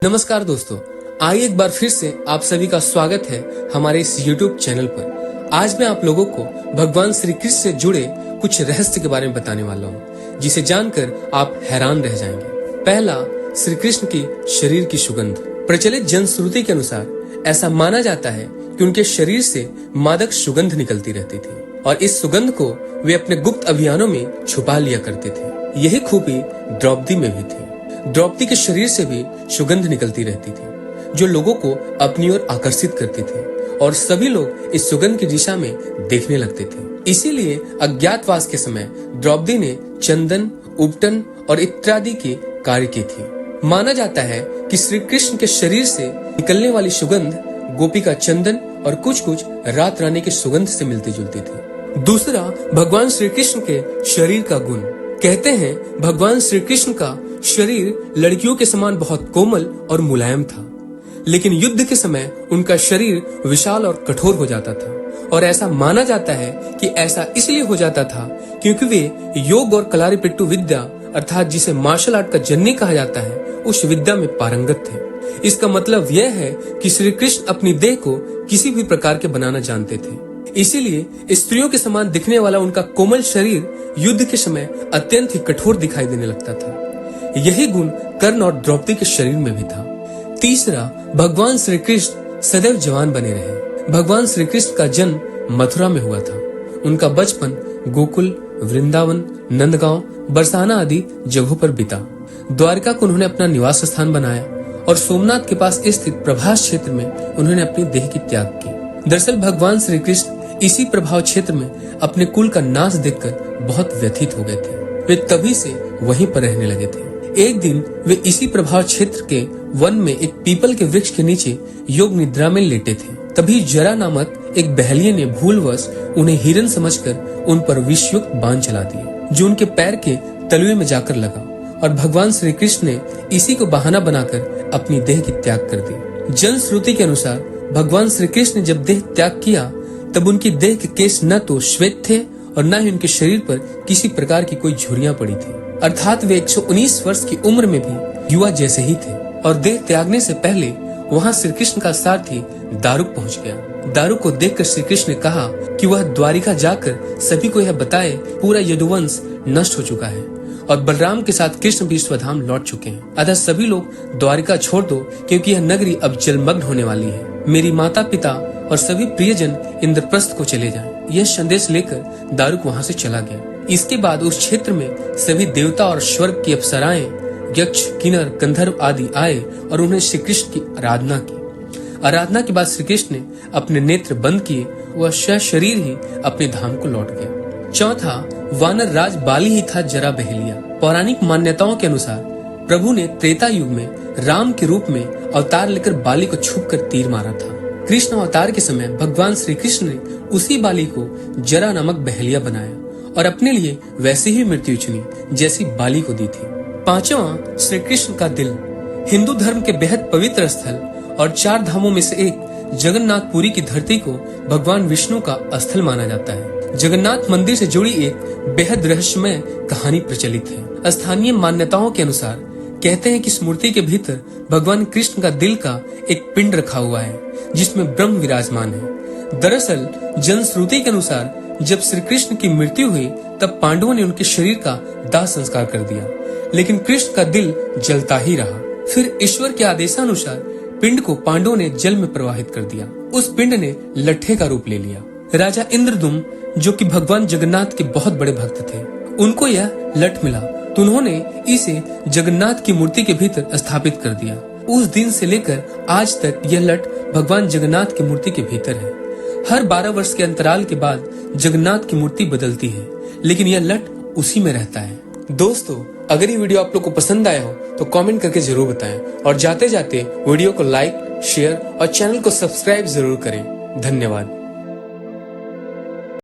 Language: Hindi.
नमस्कार दोस्तों, आइए एक बार फिर से आप सभी का स्वागत है हमारे इस YouTube चैनल पर। आज मैं आप लोगों को भगवान श्री कृष्ण से जुड़े कुछ रहस्य के बारे में बताने वाला हूँ, जिसे जानकर आप हैरान रह जाएंगे। पहला, श्री कृष्ण की शरीर की सुगंध। प्रचलित जनश्रुति के अनुसार ऐसा माना जाता है कि उनके शरीर से मादक सुगंध निकलती रहती थी और इस सुगंध को वे अपने गुप्त अभियानों में छुपा लिया करते थे। यही खूबी द्रौपदी में भी थी। द्रौपदी के शरीर से भी सुगंध निकलती रहती थी, जो लोगों को अपनी ओर आकर्षित करती थी और सभी लोग इस सुगंध की दिशा में देखने लगते थे। इसीलिए अज्ञातवास के समय द्रौपदी ने चंदन, उपटन और इत्यादि की कार्य की थी। माना जाता है कि श्री कृष्ण के शरीर से निकलने वाली सुगंध गोपी का चंदन और कुछ रात रानी की सुगंध से मिलती जुलती थी। दूसरा, भगवान श्री कृष्ण के शरीर का गुण। कहते हैं भगवान श्री कृष्ण का शरीर लड़कियों के समान बहुत कोमल और मुलायम था, लेकिन युद्ध के समय उनका शरीर विशाल और कठोर हो जाता था और ऐसा माना जाता है कि ऐसा इसलिए हो जाता था क्योंकि वे योग और कलारीपिट्टू विद्या अर्थात जिसे मार्शल आर्ट का जननी कहा जाता है, उस विद्या में पारंगत थे। इसका मतलब यह है कि श्री कृष्ण अपनी देह को किसी भी प्रकार के बनाना जानते थे। इसीलिए स्त्रियों के समान दिखने वाला उनका कोमल शरीर युद्ध के समय अत्यंत ही कठोर दिखाई देने लगता था। यही गुण कर्ण और द्रौपदी के शरीर में भी था। तीसरा, भगवान श्री कृष्ण सदैव जवान बने रहे। भगवान श्री कृष्ण का जन्म मथुरा में हुआ था। उनका बचपन गोकुल, वृंदावन, नंदगांव, बरसाना आदि जगहों पर बीता। द्वारका को उन्होंने अपना निवास स्थान बनाया और सोमनाथ के पास स्थित प्रभास क्षेत्र में उन्होंने अपनी देह की त्याग की। दरअसल भगवान श्री कृष्ण इसी प्रभाव क्षेत्र में अपने कुल का नाश देखकर बहुत व्यथित हो गए थे। वे तभी से वहीं पर रहने लगे थे। एक दिन वे इसी प्रभाव क्षेत्र के वन में एक पीपल के वृक्ष के नीचे योग निद्रा में लेटे थे। तभी जरा नामक एक बहलिये ने भूलवश उन्हें हिरन समझकर उन पर विषयुक्त बाण चला दिए, जो उनके पैर के तलुए में जाकर लगा और भगवान श्री कृष्ण ने इसी को बहाना बनाकर अपनी देह की त्याग कर दी। जनश्रुति के अनुसार भगवान श्री कृष्ण ने जब देह त्याग किया तब उनकी देह के केश न तो श्वेत थे और न ही उनके शरीर पर किसी प्रकार की कोई झुर्रियां पड़ी थी, अर्थात वे 119 वर्ष की उम्र में भी युवा जैसे ही थे। और देह त्यागने से पहले वहां श्री कृष्ण का सारथी दारुक पहुंच गया। दारुक को देखकर श्री कृष्ण ने कहा कि वह द्वारिका जाकर सभी को यह बताए पूरा यदुवंश नष्ट हो चुका है और बलराम के साथ कृष्ण भी स्वधाम लौट चुके हैं। अतः सभी लोग द्वारिका छोड़ दो, क्योंकि यह नगरी अब जलमग्न होने वाली है। मेरी माता पिता और सभी प्रियजन इंद्रप्रस्थ को चले जाएं। यह संदेश लेकर दारुक वहां से चला गया। इसके बाद उस क्षेत्र में सभी देवता और स्वर्ग की अप्सराएं, यक्ष, किन्नर, गंधर्व आदि आए और उन्होंने श्री कृष्ण की आराधना की। आराधना के बाद श्री कृष्ण ने अपने नेत्र बंद किए, वह शरीर ही अपने धाम को लौट गया। चौथा, वानर राज बाली ही था जरा बहेलिया। पौराणिक मान्यताओं के अनुसार प्रभु ने त्रेता युग में राम के रूप में अवतार लेकर बाली को छुपकर तीर मारा था। कृष्ण अवतार के समय भगवान श्री कृष्ण ने उसी बाली को जरा नामक बहेलिया बनाया और अपने लिए वैसी ही मृत्यु चुनी जैसी बाली को दी थी। पांचवा, श्री कृष्ण का दिल। हिंदू धर्म के बेहद पवित्र स्थल और 4 धामों में से एक जगन्नाथपुरी की धरती को भगवान विष्णु का स्थल माना जाता है। जगन्नाथ मंदिर से जुड़ी एक बेहद रहस्यमय कहानी प्रचलित है। स्थानीय मान्यताओं के अनुसार कहते हैं कि इस मूर्ति के भीतर भगवान कृष्ण का दिल का एक पिंड रखा हुआ है, जिसमें ब्रह्म विराजमान है। दरअसल जनश्रुति के अनुसार जब श्री कृष्ण की मृत्यु हुई तब पांडवों ने उनके शरीर का दाह संस्कार कर दिया, लेकिन कृष्ण का दिल जलता ही रहा। फिर ईश्वर के आदेशानुसार पिंड को पांडवों ने जल में प्रवाहित कर दिया। उस पिंड ने लट्ठे का रूप ले लिया। राजा इंद्रदुम्न, जो कि भगवान जगन्नाथ के बहुत बड़े भक्त थे, उनको यह लठ मिला तो उन्होंने इसे जगन्नाथ की मूर्ति के भीतर स्थापित कर दिया। उस दिन से लेकर आज तक यह लठ भगवान जगन्नाथ की मूर्ति के भीतर है। हर 12 वर्ष के अंतराल के बाद जगन्नाथ की मूर्ति बदलती है, लेकिन यह लठ उसी में रहता है। दोस्तों, अगर ये वीडियो आप लोग को पसंद आया हो तो कमेंट करके जरूर बताएं और जाते जाते वीडियो को लाइक, शेयर और चैनल को सब्सक्राइब जरूर करें। धन्यवाद।